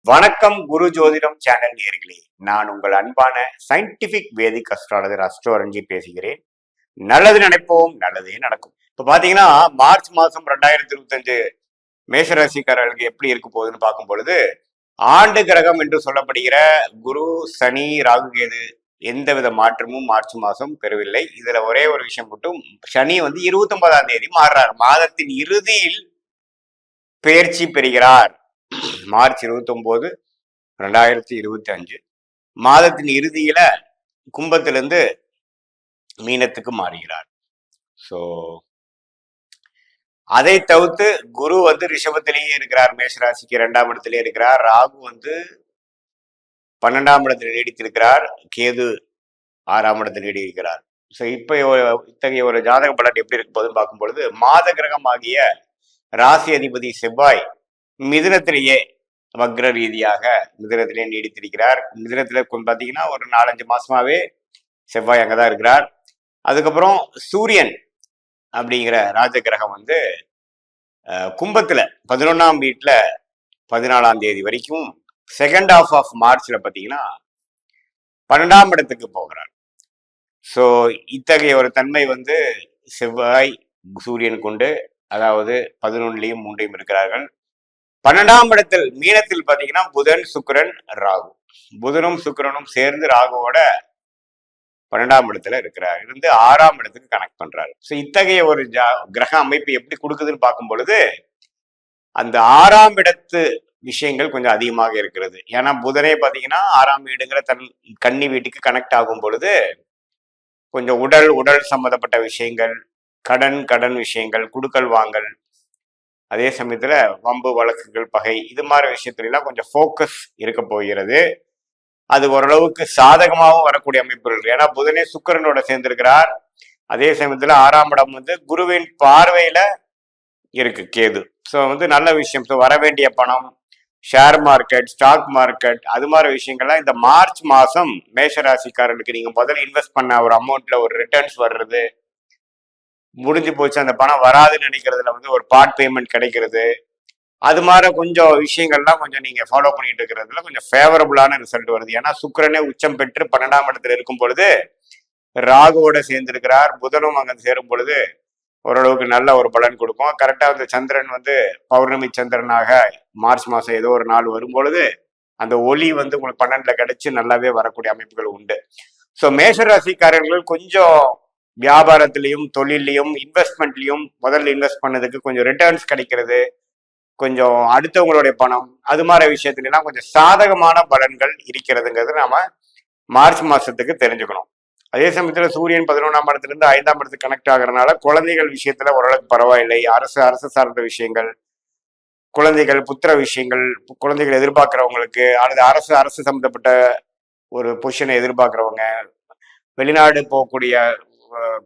வணக்கம் குரு ஜோதிடம் சேனல் நேயர்களே. நான் உங்கள் அன்பான சயின்டிபிக் வேதிக் அஸ்ட்ராலஜர் அஸ்ட்ரோரஞ்சி பேசுகிறேன். நல்லது நினைப்போம், நல்லதே நடக்கும். இப்ப பாத்தீங்கன்னா மார்ச் மாசம் 2025 மேஷராசிக்காரர்களுக்கு எப்படி இருக்க போகுதுன்னு பார்க்கும் பொழுது, ஆண்டு கிரகம் என்று சொல்லப்படுகிற குரு, சனி, ராகு, கேது எந்தவித மாற்றமும் மார்ச் மாசம் பெறவில்லை. இதுல ஒரே ஒரு விஷயம் மட்டும், சனி 29ஆம் தேதி மாறுறார். மாதத்தின் இறுதியில் பெயர்ச்சி பெறுகிறார். மார்ச் 29, 2025 மாதத்தின் இறுதியில கும்பத்திலிருந்து மீனத்துக்கு மாறுகிறார். சோ அதை தவிர்த்து குரு ரிஷபத்திலேயே இருக்கிறார், மேஷராசிக்கு 2ஆம் இடத்திலே இருக்கிறார். ராகு 12ஆம் இடத்தில் நீடித்திருக்கிறார். கேது 6ஆம் இடத்தில் நீடிக்கிறார். ஸோ இப்ப இத்தகைய ஒரு ஜாதக பலன் எப்படி இருக்க போதுன்னு பார்க்கும் பொழுது, மாத கிரகம் ஆகிய ராசி அதிபதி செவ்வாய் மிதுனத்திலேயே வக்ர ரீதியாக மிதுனத்திலே நீடித்திருக்கிறார். மிதுனத்துல பாத்தீங்கன்னா ஒரு 4-5 மாசமாவே செவ்வாய் அங்கதான் இருக்கிறார். அதுக்கப்புறம் சூரியன் அப்படிங்கிற ராஜ கிரகம் கும்பத்துல 11ஆம் வீட்டுல 14ஆம் தேதி வரைக்கும் செகண்ட் ஹாஃப் ஆஃப் மார்ச்ல பாத்தீங்கன்னா 12ஆம் இடத்துக்கு போகிறார். சோ இத்தகைய ஒரு தன்மை செவ்வாய் சூரியன் கொண்டு, அதாவது 11லையும் 3லையும் இருக்கிறார்கள். 12ஆம் இடத்தில் மீனத்தில் பாத்தீங்கன்னா புதன், சுக்கிரன், ராகு. புதனும் சுக்கிரனும் சேர்ந்து ராகுவோட 12ஆம் இடத்துல இருக்கிறார். 6ஆம் இடத்துக்கு கனெக்ட் பண்றாரு. ஸோ இத்தகைய ஒரு கிரக அமைப்பு எப்படி கொடுக்குதுன்னு பார்க்கும் பொழுது, அந்த 6ஆம் இடத்து விஷயங்கள் கொஞ்சம் அதிகமாக இருக்கிறது. ஏன்னா புதனே பாத்தீங்கன்னா 6ஆம் வீடுங்கிற கன்னி வீட்டுக்கு கனெக்ட் ஆகும் பொழுது கொஞ்சம் உடல் சம்பந்தப்பட்ட விஷயங்கள், கடன் விஷயங்கள், குடுக்கல் வாங்கல், அதே சமயத்துல வம்பு வழக்குகள், பகை, இது மாதிரி விஷயத்துல எல்லாம் கொஞ்சம் ஃபோக்கஸ் இருக்க போகிறது. அது ஓரளவுக்கு சாதகமாகவும் வரக்கூடிய அமைப்புகள். ஏன்னா புதனே சுக்கிரனோட சேர்ந்திருக்கிறார். அதே சமயத்துல 6ஆம் இடம் குருவின் பார்வையில இருக்கு கேது. ஸோ நல்ல விஷயம். ஸோ வர வேண்டிய பணம், ஷேர் மார்க்கெட், ஸ்டாக் மார்க்கெட், அது மாதிரி விஷயங்கள்லாம் இந்த மார்ச் மாசம் மேஷராசிக்காரர்களுக்கு நீங்க முதல்ல இன்வெஸ்ட் பண்ண ஒரு அமௌண்ட்ல ஒரு ரிட்டர்ன்ஸ் வர்றது, முடிஞ்சு போச்சு அந்த பணம் வராதுன்னு நினைக்கிறதுல ஒரு பார்ட் பேமெண்ட் கிடைக்கிறது, அது மாதிரி கொஞ்சம் விஷயங்கள்லாம் கொஞ்சம் நீங்க ஃபாலோ பண்ணிட்டு இருக்கிறதுல கொஞ்சம் ஃபேவரபுளான ரிசல்ட் வருது. ஏன்னா சுக்கிரனே உச்சம் பெற்று 12ஆம் இடத்துல இருக்கும் பொழுது ராகுவோட சேர்ந்திருக்கிறார். புதனும் அங்க சேரும் பொழுது ஓரளவுக்கு நல்ல ஒரு பலன் கொடுக்கும். கரெக்டா சந்திரன் பௌர்ணமி சந்திரனாக மார்ச் மாசம் ஏதோ ஒரு நாள் வரும் பொழுது அந்த ஒளி உங்களுக்கு 12ல கிடைச்சு நல்லாவே வரக்கூடிய அமைப்புகள் உண்டு. ஸோ மேஷராசிக்காரர்கள் கொஞ்சம் வியாபாரத்திலையும் தொழிலையும் இன்வெஸ்ட்மெண்ட்லையும் முதல்ல இன்வெஸ்ட் பண்ணதுக்கு கொஞ்சம் ரிட்டர்ன்ஸ் கிடைக்கிறது, கொஞ்சம் அடுத்தவங்களுடைய பணம், அது மாதிரி விஷயத்துலாம் கொஞ்சம் சாதகமான பலன்கள் இருக்கிறதுங்கிறது நாம மார்ச் மாசத்துக்கு தெரிஞ்சுக்கணும். அதே சமயத்துல சூரியன் 11ஆம் இடத்துல இருந்து 5ஆம் இடத்துக்கு கனெக்ட் ஆகுறதுனால குழந்தைகள் விஷயத்துல ஓரளவுக்கு பரவாயில்லை. அரசு சார்ந்த விஷயங்கள், குழந்தைகள், புத்திர விஷயங்கள், குழந்தைகள் எதிர்பார்க்கிறவங்களுக்கு, அல்லது அரசு சம்பந்தப்பட்ட ஒரு பொசிஷனை எதிர்பார்க்கிறவங்க, வெளிநாடு போகக்கூடிய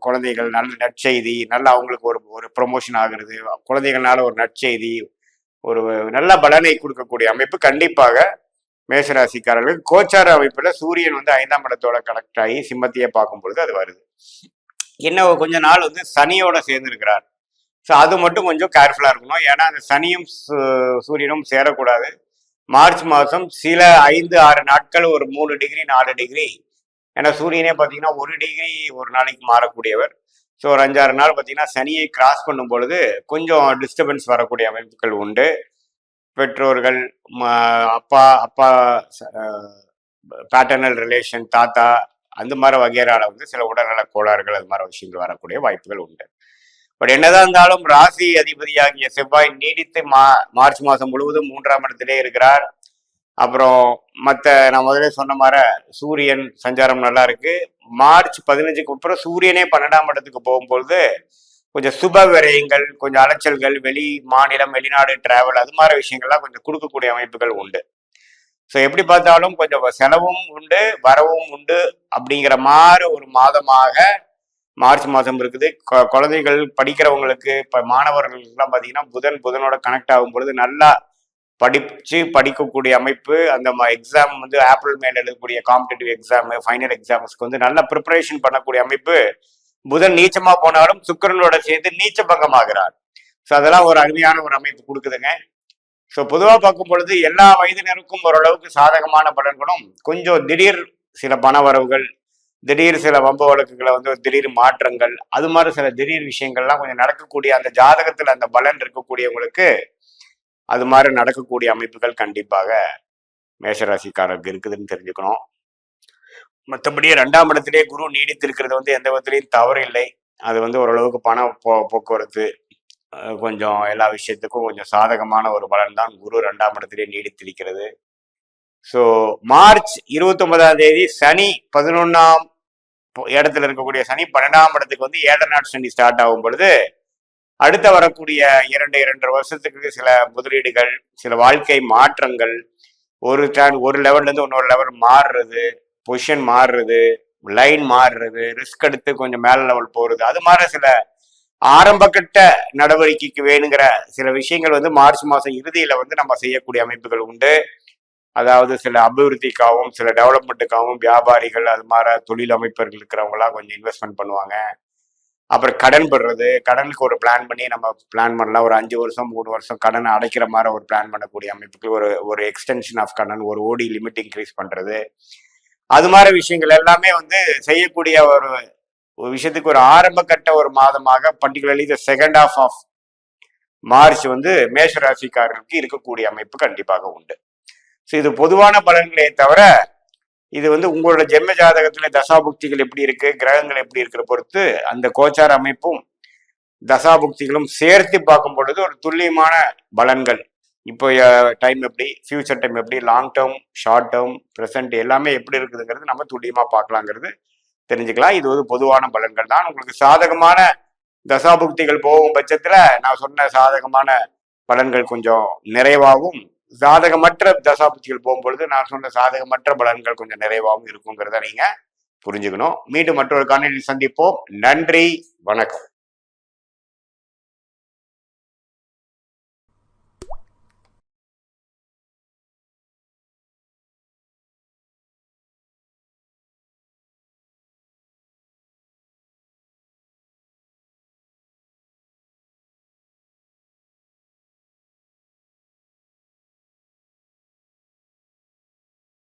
குழந்தைகள், நல்ல நற்செய்தி, நல்ல அவங்களுக்கு ஒரு ப்ரொமோஷன் ஆகுறது, குழந்தைகள்னால ஒரு நற்செய்தி, ஒரு நல்ல பலனை கொடுக்கக்கூடிய அமைப்பு கண்டிப்பாக மேஷராசிக்காரர்கள். கோச்சார அமைப்புல சூரியன் 5ஆம் இடத்தோட கனெக்ட் ஆகி சிம்மத்தையே பார்க்கும் பொழுது அது வருது. என்ன கொஞ்ச நாள் சனியோட சேர்ந்திருக்கிறார். ஸோ அது மட்டும் கொஞ்சம் கேர்ஃபுல்லா இருக்கணும். ஏன்னா அந்த சனியும் சூரியனும் சேரக்கூடாது. மார்ச் மாசம் சில 5-6 நாட்கள் ஒரு 3 டிகிரி 4 டிகிரி, ஏன்னா சூரியனே பார்த்தீங்கன்னா 1 டிகிரி ஒரு நாளைக்கு மாறக்கூடியவர். ஸோ ஒரு 5-6 நாள் பார்த்தீங்கன்னா சனியை கிராஸ் பண்ணும் பொழுது கொஞ்சம் டிஸ்டர்பன்ஸ் வரக்கூடிய அமைப்புகள் உண்டு. பெற்றோர்கள், அப்பா பேட்டர்னல் ரிலேஷன், தாத்தா, அந்த மாதிரி வகையறால சில உடல்நல கோளாறுகள், அது மாதிரி விஷயங்கள் வரக்கூடிய வாய்ப்புகள் உண்டு. பட் என்னதான் இருந்தாலும் ராசி அதிபதியாகிய செவ்வாய் நீடித்து மார்ச் மாசம் முழுவதும் 3ஆம் இடத்திலே இருக்கிறார். அப்புறம் நான் முதல்ல சொன்ன மாதிரி சூரியன் சஞ்சாரம் நல்லா இருக்கு. மார்ச் 15க்கு அப்புறம் சூரியனே 12ஆம் இடத்துக்கு போகும்பொழுது கொஞ்சம் சுப விரயங்கள், கொஞ்சம் அலைச்சல்கள், வெளி மாநிலம், வெளிநாடு டிராவல், அது மாதிரி விஷயங்கள்லாம் கொஞ்சம் கொடுக்கக்கூடிய அமைப்புகள் உண்டு. ஸோ எப்படி பார்த்தாலும் கொஞ்சம் செலவும் உண்டு, வரவும் உண்டு அப்படிங்கிற மாதிரி ஒரு மாதமாக மார்ச் மாதம் இருக்குது. குழந்தைகள் படிக்கிறவங்களுக்கு, இப்போ மாணவர்களுக்கெல்லாம் பார்த்தீங்கன்னா புதனோட கனெக்ட் ஆகும் பொழுது நல்லா படிக்கக்கூடிய அமைப்பு. அந்த எக்ஸாம் ஏப்ரல் மேல எழுதக்கூடிய காம்படிட்டிவ் எக்ஸாம், ஃபைனல் எக்ஸாம்ஸ்க்கு நல்ல ப்ரிப்பரேஷன் பண்ணக்கூடிய அமைப்பு. புதன் நீச்சமா போனாலும் சுக்கிரனோட சேர்ந்து நீச்ச பங்கமாகிறார். ஸோ அதெல்லாம் ஒரு அருமையான ஒரு அமைப்பு கொடுக்குதுங்க. ஸோ பொதுவாக பார்க்கும் பொழுது எல்லா வயதினருக்கும் ஓரளவுக்கு சாதகமான பலன்களும், கொஞ்சம் திடீர் சில பண வரவுகள், திடீர் சில வம்பு வழக்குகளை வந்து திடீர் மாற்றங்கள், அது மாதிரி சில திடீர் விஷயங்கள்லாம் கொஞ்சம் நடக்கக்கூடிய அந்த ஜாதகத்தில் அந்த பலன் இருக்கக்கூடியவங்களுக்கு அது மாதிரி நடக்கக்கூடிய அமைப்புகள் கண்டிப்பாக மேஷராசிக்காரருக்கு இருக்குதுன்னு தெரிஞ்சுக்கணும். மற்றபடி 2ஆம் இடத்திலே குரு நீடித்திருக்கிறது வந்து எந்த விதத்திலையும் தவறு இல்லை. அது வந்து ஓரளவுக்கு பண போக்குவரத்து, கொஞ்சம் எல்லா விஷயத்துக்கும் கொஞ்சம் சாதகமான ஒரு பலன் தான் குரு 2ஆம் இடத்திலே நீடித்திருக்கிறது. ஸோ மார்ச் 29ஆம் தேதி சனி 11ஆம் இடத்துல இருக்கக்கூடிய சனி 12ஆம் இடத்துக்கு வந்து 7 நாட் சனி ஸ்டார்ட் ஆகும் பொழுது, அடுத்த வரக்கூடிய 2-2.5 வருஷத்துக்கு சில முதலீடுகள், சில வாழ்க்கை மாற்றங்கள், ஒரு லெவல்ல இருந்து இன்னொரு லெவல் மாறுறது, பொசிஷன் மாறுறது, லைன் மாறுறது, ரிஸ்க் எடுத்து கொஞ்சம் மேல லெவல் போறது, அது மாதிரி சில ஆரம்ப கட்ட நடவடிக்கைக்கு வேணுங்கிற சில விஷயங்கள் வந்து மார்ச் மாசம் இறுதியில வந்து நம்ம செய்யக்கூடிய அமைப்புகள் உண்டு. அதாவது சில அபிவிருத்திக்காகவும் சில டெவலப்மெண்ட்டுக்காகவும் வியாபாரிகள், அது மாதிரி தொழில் அமைப்பர்கள் இருக்கிறவங்களாம் கொஞ்சம் இன்வெஸ்ட்மெண்ட் பண்ணுவாங்க. அப்புறம் கடன் பெறுறது, கடனுக்கு ஒரு பிளான் பண்ணி நம்ம பிளான் பண்ணலாம். ஒரு 5 வருஷம் 3 வருஷம் கடனை அடைக்கிற மாதிரி ஒரு பிளான் பண்ணக்கூடிய அமைப்புக்கு ஒரு எக்ஸ்டென்ஷன் ஆஃப் கடன், ஒரு ஓடி லிமிட் இன்க்ரீஸ் பண்றது, அது மாதிரி விஷயங்கள் எல்லாமே வந்து செய்யக்கூடிய ஒரு விஷயத்துக்கு ஒரு ஆரம்ப கட்ட ஒரு மாதமாக, particularly the second half of March வந்து மேஷ ராசிக்காரர்களுக்கு இருக்கக்கூடிய அமைப்பு கண்டிப்பாக உண்டு. ஸோ இது பொதுவான பலன்களே தவிர, இது வந்து உங்களோட ஜென்ம ஜாதகத்துல தசாபுக்திகள் எப்படி இருக்கு, கிரகங்கள் எப்படி இருக்கிற பொறுத்து அந்த கோச்சார அமைப்பும் தசாபுக்திகளும் சேர்த்து பார்க்கும் பொழுது ஒரு துல்லியமான பலன்கள், இப்போ டைம் எப்படி, ஃபியூச்சர் டைம் எப்படி, long term, short term, present எல்லாமே எப்படி இருக்குதுங்கிறது நம்ம துல்லியமா பார்க்கலாங்கிறது தெரிஞ்சுக்கலாம். இது வந்து பொதுவான பலன்கள் தான். உங்களுக்கு சாதகமான தசாபுக்திகள் போகும் பட்சத்துல நான் சொன்ன சாதகமான பலன்கள் கொஞ்சம் நிறைவாகவும், சாதகமற்ற தசாபுக்திகள் போகும்பொழுது நான் சொன்ன சாதகமற்ற பலன்கள் கொஞ்சம் நிறைவாகவும் இருக்குங்கிறத நீங்க புரிஞ்சுக்கணும். மீண்டும் மற்றொரு காணொலியில் சந்திப்போம். நன்றி, வணக்கம்.